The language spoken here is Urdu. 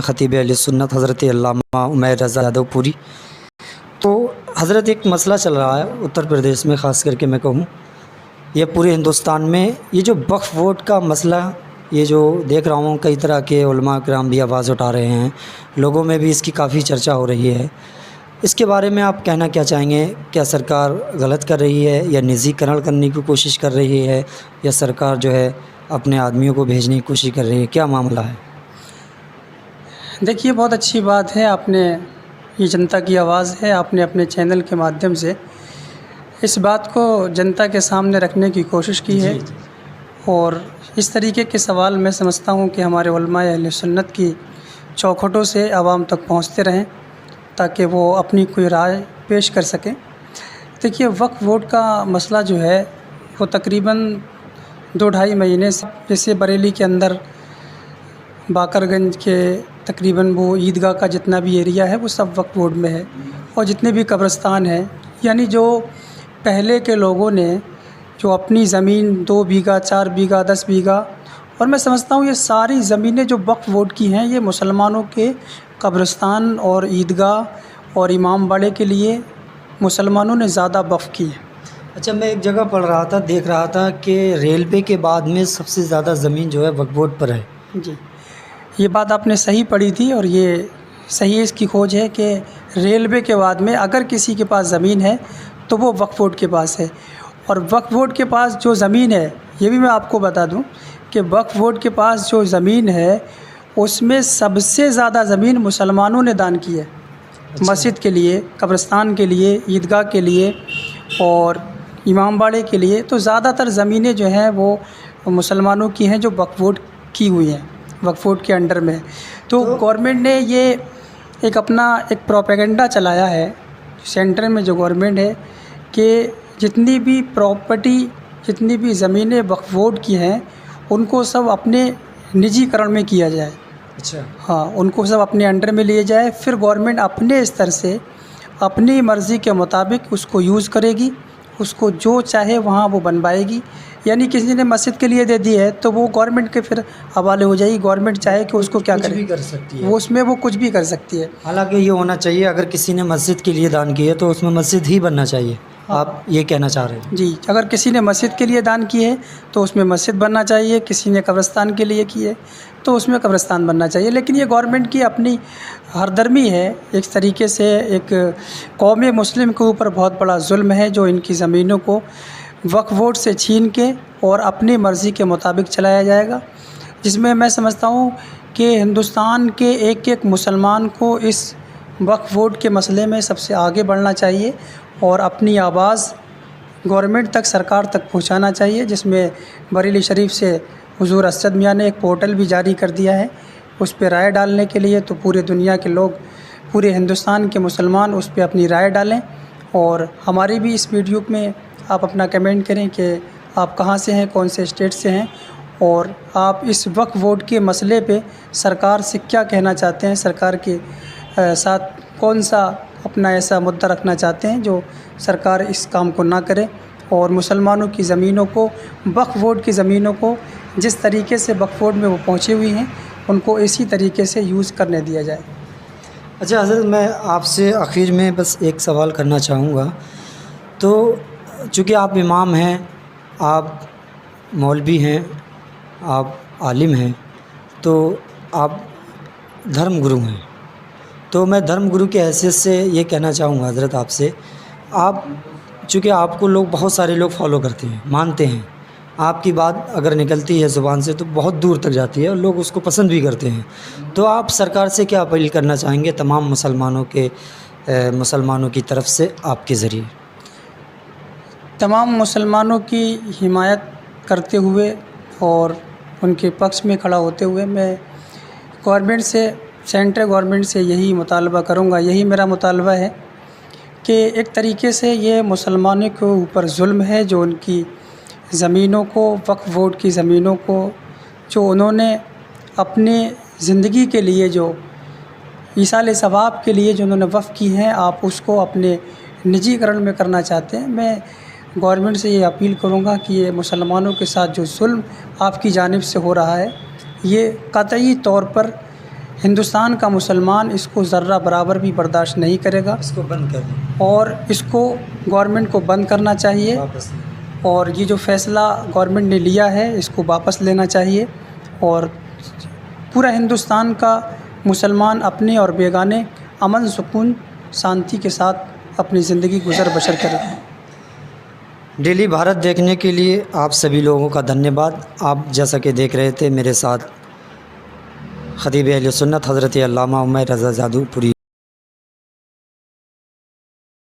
خطیب اہل سنت حضرت علامہ عمیر رضا یادو پوری۔ تو حضرت ایک مسئلہ چل رہا ہے اتر پردیش میں، خاص کر کے میں کہوں یہ پورے ہندوستان میں، یہ جو وقف ووٹ کا مسئلہ، یہ جو دیکھ رہا ہوں کئی طرح کے علماء کرام بھی آواز اٹھا رہے ہیں، لوگوں میں بھی اس کی کافی چرچا ہو رہی ہے۔ اس کے بارے میں آپ کہنا کیا چاہیں گے؟ کیا سرکار غلط کر رہی ہے یا نجی کرن کرنے کی کوشش کر رہی ہے، یا سرکار جو ہے اپنے آدمیوں کو بھیجنے کی کوشش کر رہی ہے؟ کیا معاملہ ہے؟ دیکھیے، بہت اچھی بات ہے، آپ نے یہ جنتا کی آواز ہے، آپ نے اپنے چینل کے مادھیم سے اس بات کو جنتا کے سامنے رکھنے کی کوشش کی ہے۔ اور اس طریقے کے سوال میں سمجھتا ہوں کہ ہمارے علماء اہل سنت کی چوکھٹوں سے عوام تک پہنچتے رہیں تاکہ وہ اپنی کوئی رائے پیش کر سکیں۔ دیکھیے، وقف ووٹ کا مسئلہ جو ہے وہ تقریباً 2-2.5 مہینے سے، جیسے بریلی کے اندر باقر گنج کے تقریباً وہ عیدگاہ کا جتنا بھی ایریا ہے وہ سب وقف ووٹ میں ہے، اور جتنے بھی قبرستان ہیں، یعنی جو پہلے کے لوگوں نے جو اپنی زمین 2 بیگھہ 4 بیگھہ 10 بیگھہ، اور میں سمجھتا ہوں یہ ساری زمینیں جو وقف ووٹ کی ہیں یہ مسلمانوں کے قبرستان اور عیدگاہ اور امام باڑے کے لیے مسلمانوں نے زیادہ وقف کی ہے۔ اچھا، میں ایک جگہ پڑھ رہا تھا، دیکھ رہا تھا کہ ریلوے کے بعد میں سب سے زیادہ زمین جو ہے وقف ووٹ پر ہے۔ جی، یہ بات آپ نے صحیح پڑھی تھی، اور یہ صحیح اس کی کھوج ہے کہ ریلوے کے بعد میں اگر کسی کے پاس زمین ہے تو وہ وقف ووٹ کے پاس ہے۔ اور وقف ووٹ کے پاس جو زمین ہے، یہ بھی میں آپ کو بتا دوں کہ وقف ووٹ کے پاس جو زمین ہے اس میں سب سے زیادہ زمین مسلمانوں نے دان کی ہے، مسجد کے لیے، قبرستان کے لیے، عیدگاہ کے لیے اور امام باڑے کے لیے۔ تو زیادہ تر زمینیں جو ہیں وہ مسلمانوں کی ہیں جو وقف ووٹ کی ہوئی ہیں، وقف ووٹ کے انڈر میں۔ تو گورنمنٹ نے یہ اپنا ایک پروپیگنڈا چلایا ہے سینٹر میں، جو گورنمنٹ ہے، کہ جتنی بھی پراپرٹی، جتنی بھی زمینیں وقف ووٹ کی ہیں ان کو سب اپنے نجی کرن میں کیا جائے۔ اچھا، ہاں، ان کو سب اپنے انڈر میں لیے جائے، پھر گورنمنٹ اپنے استر سے اپنی مرضی کے مطابق اس کو یوز کرے گی، اس کو جو چاہے وہاں وہ بنوائے گی۔ یعنی کسی نے مسجد کے لیے دے دی ہے تو وہ گورنمنٹ کے پھر حوالے ہو جائے گی، گورنمنٹ چاہے کہ اس کو کیا کرے، بھی کر سکتی ہے، وہ اس میں وہ کچھ بھی کر سکتی ہے۔ حالانکہ یہ ہونا چاہیے اگر کسی نے مسجد کے لیے دان کی ہے تو اس میں مسجد ہی بننا چاہیے۔ آپ یہ کہنا چاہ رہے ہیں؟ جی، اگر کسی نے مسجد کے لیے دان کی ہے تو اس میں مسجد بننا چاہیے، کسی نے قبرستان کے لیے کی ہے تو اس میں قبرستان بننا چاہیے۔ لیکن یہ گورنمنٹ کی اپنی ہردرمی ہے، ایک طریقے سے ایک قوم مسلم کے اوپر بہت بڑا ظلم ہے جو ان کی زمینوں کو وقف ووٹ سے چھین کے اور اپنی مرضی کے مطابق چلایا جائے گا، جس میں میں سمجھتا ہوں کہ ہندوستان کے ایک ایک مسلمان کو اس وقف ووٹ کے مسئلے میں سب سے آگے بڑھنا چاہیے اور اپنی آواز گورنمنٹ تک، سرکار تک پہنچانا چاہیے، جس میں بریلی شریف سے حضور اسد میاں نے ایک پورٹل بھی جاری کر دیا ہے اس پہ رائے ڈالنے کے لیے۔ تو پورے دنیا کے لوگ، پورے ہندوستان کے مسلمان اس پہ اپنی رائے ڈالیں، اور ہماری بھی اس ویڈیو میں آپ اپنا کمنٹ کریں کہ آپ کہاں سے ہیں، کون سے اسٹیٹ سے ہیں، اور آپ اس وقف ووٹ کے مسئلے پہ سرکار سے کیا کہنا چاہتے ہیں، سرکار کے ساتھ کون سا اپنا ایسا مدعا رکھنا چاہتے ہیں جو سرکار اس کام کو نہ کرے، اور مسلمانوں کی زمینوں کو، وقف ووٹ کی زمینوں کو جس طریقے سے وقف ووٹ میں وہ پہنچی ہوئی ہیں ان کو اسی طریقے سے یوز کرنے دیا جائے۔ اچھا حضرت، میں آپ سے آخر میں بس ایک سوال کرنا چاہوں گا۔ تو چونکہ آپ امام ہیں، آپ مولوی ہیں، آپ عالم ہیں، تو آپ دھرم گرو ہیں، تو میں دھرم گرو کی حیثیت سے یہ کہنا چاہوں گا حضرت آپ سے، آپ چونکہ آپ کو لوگ، بہت سارے لوگ فالو کرتے ہیں، مانتے ہیں، آپ کی بات اگر نکلتی ہے زبان سے تو بہت دور تک جاتی ہے اور لوگ اس کو پسند بھی کرتے ہیں، تو آپ سرکار سے کیا اپیل کرنا چاہیں گے تمام مسلمانوں کی طرف سے آپ کے ذریعے؟ تمام مسلمانوں کی حمایت کرتے ہوئے اور ان کے پکش میں کھڑا ہوتے ہوئے میں گورنمنٹ سے، سینٹرل گورنمنٹ سے یہی مطالبہ کروں گا، یہی میرا مطالبہ ہے کہ ایک طریقے سے یہ مسلمانوں کے اوپر ظلم ہے جو ان کی زمینوں کو، وقف ووٹ کی زمینوں کو، جو انہوں نے اپنے زندگی کے لیے، جو ایصال ثواب کے لیے جو انہوں نے وقف کی ہیں، آپ اس کو اپنے نجی کرن میں کرنا چاہتے ہیں۔ میں گورنمنٹ سے یہ اپیل کروں گا کہ یہ مسلمانوں کے ساتھ جو ظلم آپ کی جانب سے ہو رہا ہے، یہ قطعی طور پر ہندوستان کا مسلمان اس کو ذرہ برابر بھی برداشت نہیں کرے گا، اس کو بند کر دیں اور اس کو گورنمنٹ کو بند کرنا چاہیے، واپس. اور یہ جو فیصلہ گورنمنٹ نے لیا ہے اس کو واپس لینا چاہیے، اور پورا ہندوستان کا مسلمان اپنے اور بیگانے امن سکون شانتی کے ساتھ اپنی زندگی گزر بسر کرے. ڈیلی بھارت دیکھنے کے لیے آپ سبھی لوگوں کا دھنیہ واد. آپ جیسا کہ دیکھ رہے تھے میرے ساتھ خطیب اہل سنت حضرت علامہ عمیر رضا جادو پوری.